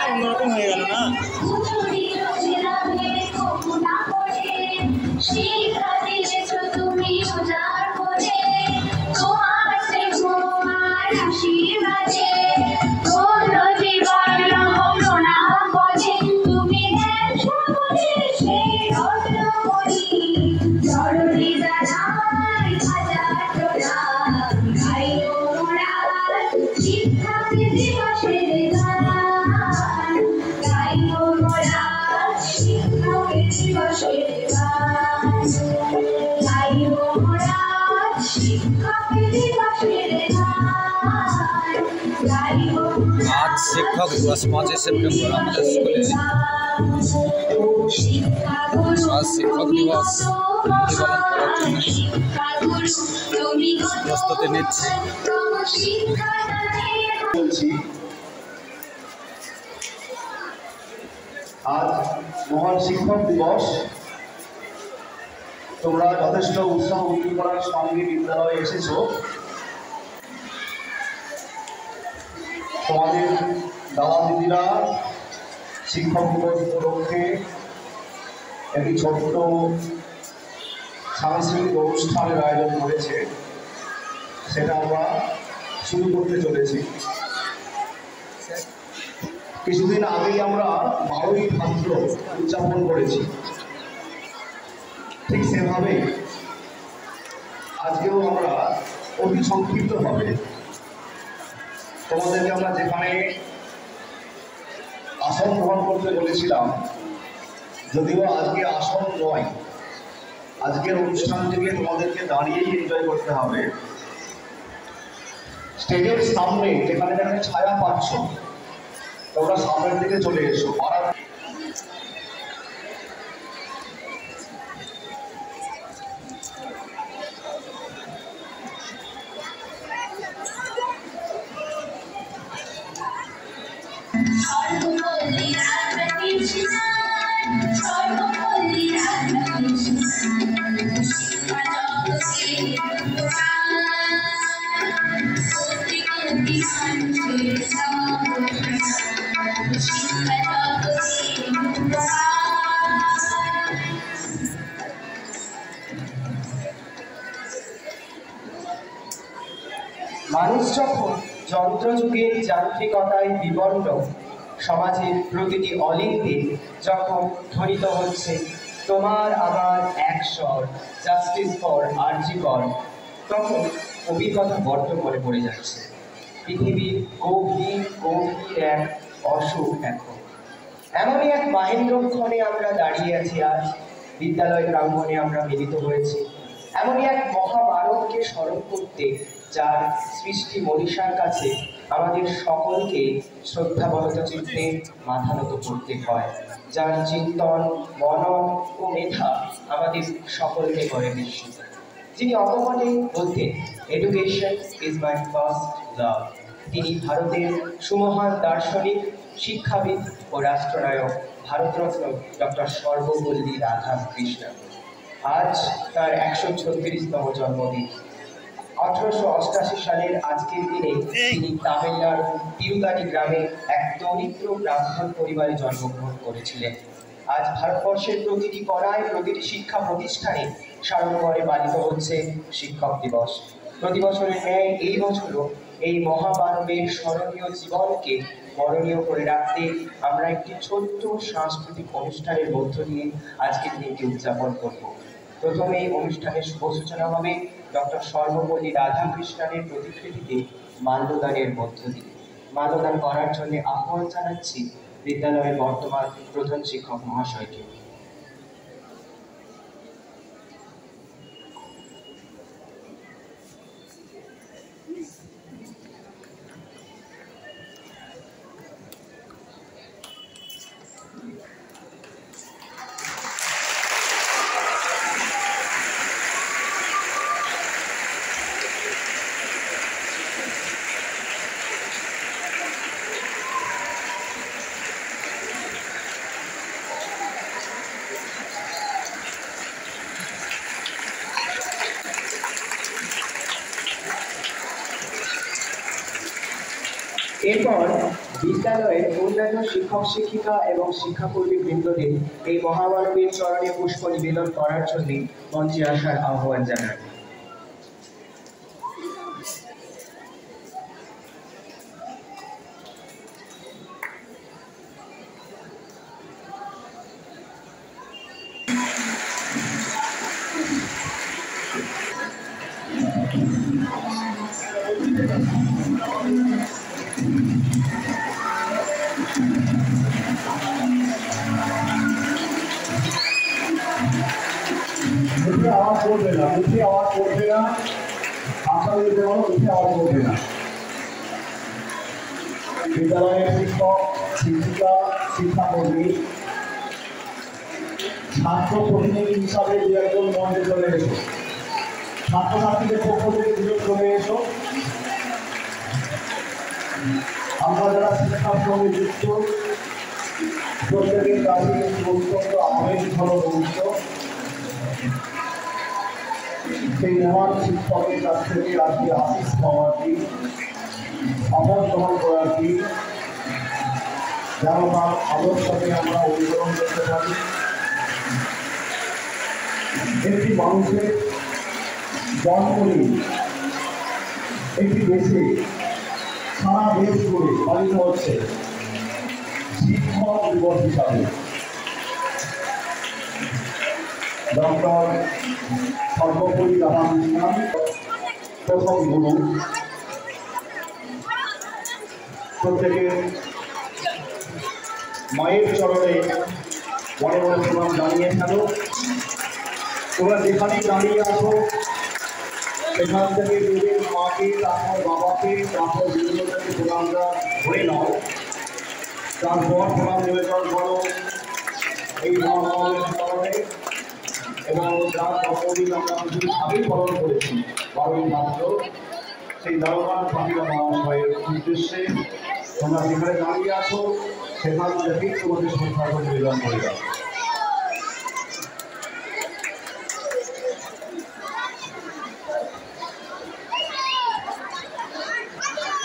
অন্যরকম হয়ে গেল না। आज शिक्षक दिवस 5 सेप्टेम्बर हमारे स्कूले आज शिक्षक दिवस पालन করার জন্য প্রস্তুতি নিচ্ছি। আজ মহান শিক্ষক দিবস। তোমরা যথেষ্ট উৎসাহ উদ্দীপনার সঙ্গে বিদ্যালয়ে এসেছো। তোমাদের দাদা দিদিরা শিক্ষক দিবস উপলক্ষে একটি ছোট্ট সাংস্কৃতিক অনুষ্ঠানের আয়োজন করেছে, সেটা আমরা শুরু করতে চলেছি। কিছুদিন আগেই আমরা 12ই ভাদ্র উদযাপন করেছি, ঠিক সেভাবে আজকেও আমরা অতি সংক্ষিপ্তভাবে তোমাদেরকে আমরা যেখানে আসন গ্রহণ করতে বলেছিলাম, যদিও আজকে আসন নয়, আজকের অনুষ্ঠানটিকে তোমাদেরকে দাঁড়িয়েই এনজয় করতে হবে। স্টেজের সামনে যেখানে যেখানে ছায়া পাচ্ছ তোমরা সামনের দিকে চলে এসো। মানুষ যখন যন্ত্রযুগের যান্ত্রিকতায় বিবর্ণ, সমাজের প্রতিটি অলিন্দে যখন ধ্বনিত হচ্ছে তোমার আমার এক স্বর, জাস্টিস ফর আরজি কর, তখন অভিজ্ঞতা বড্ড করে পড়ে যাচ্ছে। পৃথিবীর গভীর গভীর এক অসুখ এখন। এমনই এক মাহেন্দ্রক্ষণে আমরা দাঁড়িয়ে আছি আজ, বিদ্যালয় প্রাঙ্গণে আমরা মিলিত হয়েছি। এমনই এক মহাভারতকে স্মরণ করতে, যার সৃষ্টি মনীষার কাছে আমাদের সকলকে শ্রদ্ধাবনত চিত্তে মাথা নত করতে হয়, যার চিন্তন, মনন ও মেধা আমাদের সকলকে করে বিস্মিত, যিনি অকপটে বলতেন education is my first love. তিনি ভারতের সুমহান দার্শনিক, শিক্ষাবিদ ও রাষ্ট্রনায়ক ভারতরত্ন ডক্টর সর্বপল্লী রাধাকৃষ্ণন। আজ তার 136তম জন্মদিন। 1888 সালের আজকের দিনে তিনি তামিলনাড়ুর তিরুতানি গ্রামে এক দরিদ্র ব্রাহ্মণ পরিবারে জন্মগ্রহণ করেছিলেন। আজ ভারতবর্ষের প্রতিটি কণায়, প্রতিটি শিক্ষা প্রতিষ্ঠানে সাড়ম্বরে পালিত হচ্ছে শিক্ষক দিবস। প্রতি বছরের ন্যায় এই বছরও এই মহামানবের স্মরণীয় জীবনকে স্মরণীয় করে রাখতে আমরা একটি ছোট্ট সাংস্কৃতিক অনুষ্ঠানের মধ্য দিয়ে আজকের দিনটি উদযাপন করব। প্রথমে এই অনুষ্ঠানের শুভ সূচনা হবে ডক্টর সর্বপল্লী রাধাকৃষ্ণনের প্রতিকৃতিতে মাল্যদানের মধ্য দিয়ে। মাল্যদান করার জন্য আহ্বান জানাচ্ছি বিদ্যালয়ের বর্তমান প্রধান শিক্ষক মহাশয়কে। এরপর বিদ্যালয়ের অন্যান্য শিক্ষক শিক্ষিকা এবং শিক্ষাকর্মী বৃন্দদের এই মহামানবীর চরণে পুষ্প নিবেদন করার জন্য মঞ্চে আসার আহ্বান জানান। মুখে আওয়াজ করবে না, মুখে আওয়াজ করবে না, আশা দিতে পারো মুখে আওয়াজ করবে না। বিদ্যালয়ের শিক্ষক শিক্ষিকা শিক্ষাকর্মী ছাত্র প্রতিনিধি হিসাবে দু একজন মঞ্চে চলে এসো। ছাত্রছাত্রীদের পক্ষ থেকে দুজন চলে এসো। আমরা যারা শিক্ষার সঙ্গে যুক্ত প্রত্যেকের কাছে অত্যন্ত আবেগ হল গুরুত্ব। সেই মহান শিক্ষকের কাছ থেকে আজকে আশিস পাওয়ার দিন, শপথ গ্রহণ করার দিন, যেন তার আদর্শকে আমরা অনুসরণ করতে পারি। একটি মানুষের জন্মদিন একটি দেশে সারা দেশ জুড়ে পালিত হচ্ছে শিক্ষক দিবস হিসাবে। ডক্টর সর্বপল্লী রাধাকৃষ্ণন প্রথম গুরু, প্রত্যেকের মায়ের চরণে বড় বড় প্রণাম জানিয়ে থাকো। তোমরা যেখানে দাঁড়িয়ে আসো সেখান থেকে নিজের মাকে, তারপর বাবাকে, তারপর গুরুদেবকে প্রণামটা ধরে নাও। তারপর প্রণাম নিবেদন করো এই মহামানবের চরণে। এবং যার জন্মদিন আমরা কিছুদিন পালন করেছি 12ই ভাদ্র, সেই দারোগান পাখিরা মহাশয়ের উদ্দেশ্যে তোমরা যেখানে দাঁড়িয়ে আসো সেখান থেকেই তোমাদের শ্রদ্ধা নিবেদন করে দাও।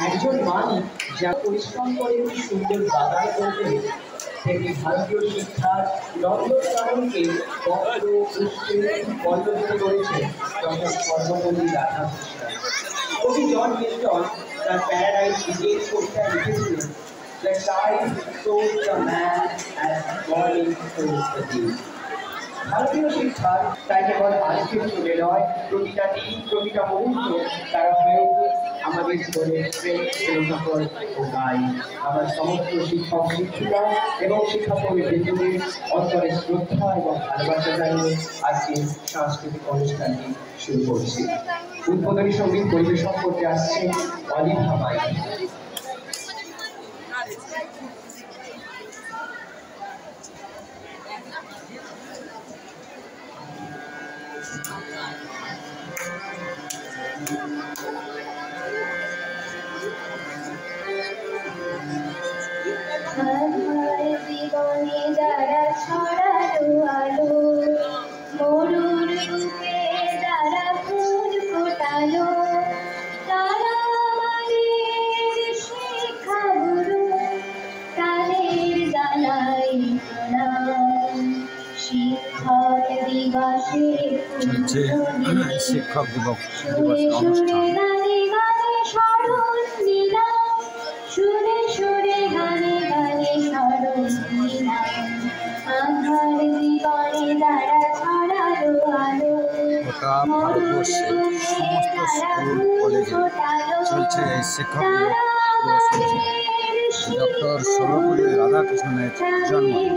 একজন মানুষ যা পরিশ্রম করে একটি সুন্দর বাগান করতে থেকে ভারতীয় শিক্ষার নন্দনকাননকে পত্র পুষ্পে পল্লবিত করেছে ডক্টর সর্বপল্লী রাধাকৃষ্ণন। কবি জন মিল্টন তার প্যারাডাইস বিগিনস কবিতায় লিখেছিলেন, "The child shows the man as morning shows the day." ভারতীয় শিক্ষার তাই কেবল আজকের যুগে নয়, প্রতিটা দিন প্রতিটা মুহূর্ত তারা হয়ে উঠুক আমাদের জীবনের প্রেরণাকর ও তাই আমার সমস্ত শিক্ষক শিক্ষিকা এবং শিক্ষাকর্মী বৃন্দদের অন্তরে শ্রদ্ধা এবং ভালোবাসা জানিয়ে আজকে সাংস্কৃতিক অনুষ্ঠানটি শুরু করছি। উদ্বোধনী সঙ্গীত পরিবেশন করতে আসছে অলিভা বাই। জীবনে যারা ছড়ালো আলো, মরুর বুকে যারা ফুল ফোটালো, তারা আমাদের শিক্ষা গুরু, তাদের জানাই প্রণাম। শিক্ষক দিবসে চলছে শিক্ষক দিবস সুরে সুরে গানে গানে স্মরণ দিলাম, সুরে সুরে গানে গানে স্মরণ দিলাম। আঁধার জীবনে যারা ছড়ালো আলো, গোটা ভারতবর্ষে সমস্ত স্কুল কলেজে চলছে এই শিক্ষক দিবস। ডক্টর সর্বপল্লী রাধাকৃষ্ণনের জন্মদিন।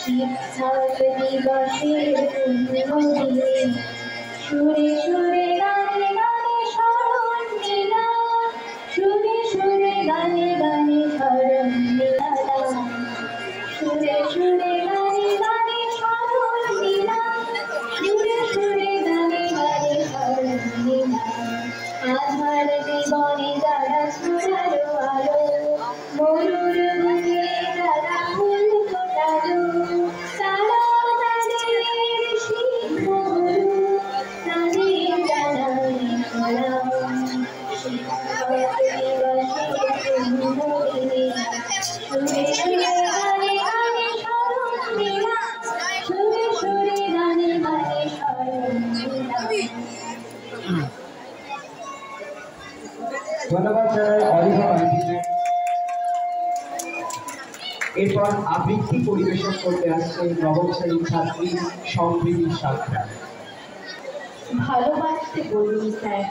শিক্ষক দিবসে সুরে সুরে গানে গানে স্মরণ দিলাম, সুরে সুরে গানে গানে স্মরণ দিলাম, সুরে সুরে গানে গানে স্মরণ দিলাম, সুরে সুরে গানে গানে স্মরণ দিলাম। আধার জীবনে যারা ছড়ালো আলো, মরুর বুকে যারা ফুল ফোটালো, তারা তাদের শিক্ষা গুরু, তাদের জানাই প্রণাম। শিক্ষক সুরে সুরে গানে গানে শরণ লীলা সুরে সুরে গানে গানে শরণ লীলা। ধন্যবাদ জানাই অলিভা আন্টিকে। এরপর আবৃত্তি পরিবেশন করতে আসছে নবম শ্রেণীর ছাত্রী সমৃদ্ধি সাঁতরা। ভালোবাসতে বলুন স্যার।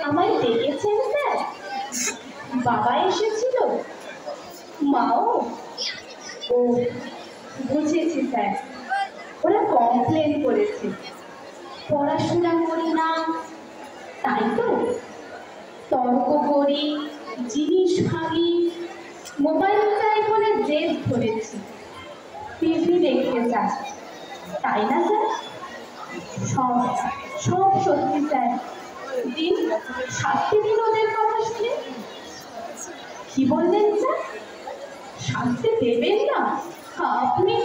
আমায় ডেকেছেন স্যার? বাবা এসেছিল, মাও? ও বুঝেছি স্যার, ওরা কমপ্লেন করেছে পড়াশোনা করি না, তাই তো? তর্ক করি, জিনিস ভাবি, মোবাইল চাই বলে জেদ ধরেছি, টিভি দেখতে চাই, তাই না স্যার? সব সব সত্যি স্যার। দিন শাস্তি দিন ওদের কথা শুনে। কি বললেন স্যার? শাস্তি দেবেন না? আপনি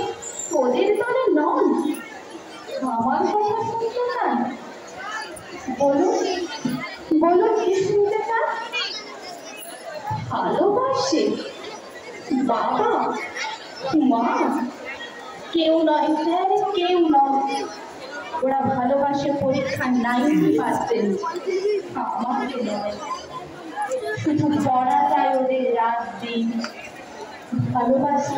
ওদের দলে নন, আমার কথা শুনতে চান? বলুন বলুন, কি শুনতে চান? ভালোবাসে বাবা মা? কেউ নয় স্যার, কেউ নয়। ওরা ভালোবাসে পরীক্ষা 90%, আমাকে নয়। শুধু পড়া যায় ওদের রাত দিন, ভালোবাসে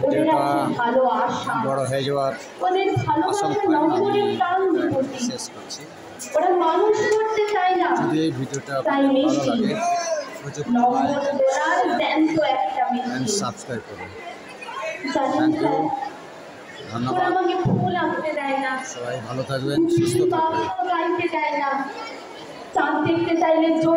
ওদের একটা ভালো আশা, বড় হয়ে যাওয়ার ওদের ভালোবাসা নম্বরের টান বিপত্তি। শেষ করছি। ওরা মানুষ করতে চায় না, যদি এই ভিডিওটা তাই ভালো মিষ্টি লাগে নম্বর দেওয়ার দেন তো একটা অ্যান্ড মিষ্টি। সাবস্ক্রাইব করুন। জানেন স্যার, ওরা ধন্যবাদ। আমাকে ফুল আঁকতে দেয় না, সবাই ভালো থাকবেন, সুস্থ থাকবেন। গাইতে দেয় না, চাঁদ দেখতে চাইলে জোর